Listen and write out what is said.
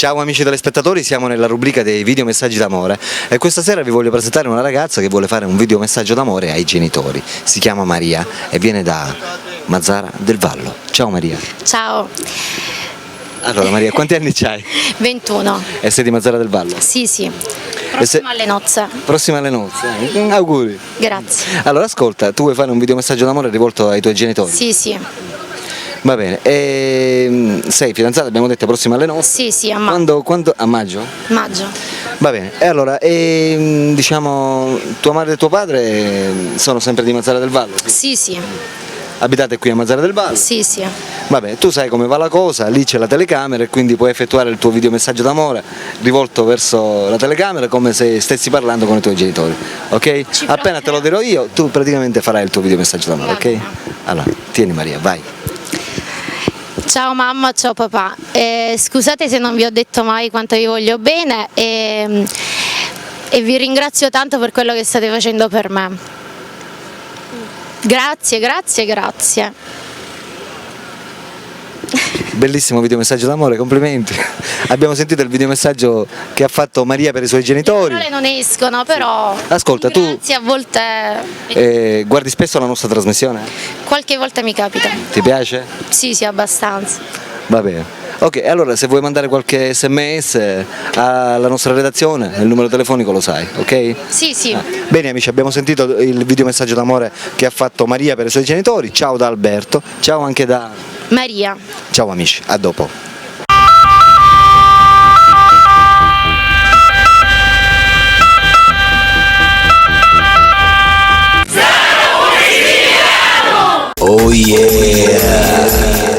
Ciao amici telespettatori, siamo nella rubrica dei video messaggi d'amore e questa sera vi voglio presentare una ragazza che vuole fare un video messaggio d'amore ai genitori. Si chiama Maria e viene da Mazara del Vallo. Ciao Maria. Ciao. Allora Maria, quanti anni c'hai? 21. E sei di Mazara del Vallo? Sì, sì. Prossima alle nozze. Prossima alle nozze, auguri. Grazie. Allora ascolta, tu vuoi fare un video messaggio d'amore rivolto ai tuoi genitori? Sì, sì. Va bene, e sei fidanzata, abbiamo detto prossima alle nozze? Sì, sì, a maggio. Quando? A maggio? Maggio. Va bene, e allora, diciamo, tua madre e tuo padre sono sempre di Mazara del Vallo? Sì, sì. Abitate qui a Mazara del Vallo? Sì, sì. Vabbè, tu sai come va la cosa, lì c'è la telecamera e quindi puoi effettuare il tuo video messaggio d'amore rivolto verso la telecamera come se stessi parlando con i tuoi genitori, ok? Appena te lo dirò io, tu praticamente farai il tuo video messaggio d'amore, ok? Allora, tieni Maria, vai. Ciao mamma, ciao papà. Scusate se non vi ho detto mai quanto vi voglio bene e vi ringrazio tanto per quello che state facendo per me. Grazie, grazie, grazie. Bellissimo video messaggio d'amore, complimenti. Abbiamo sentito il video messaggio che ha fatto Maria per i suoi genitori. Le parole non escono, però. Ascolta, tu grazie, a volte guardi spesso la nostra trasmissione? qualche volta mi capita. Ti piace? Sì, sì, abbastanza. Va bene. Ok, allora se vuoi mandare qualche sms alla nostra redazione, il numero telefonico lo sai, ok? Sì, sì. Bene amici, abbiamo sentito il video messaggio d'amore che ha fatto Maria per i suoi genitori. Ciao da Alberto, ciao anche da Maria. Ciao amici, a dopo. Oh yeah!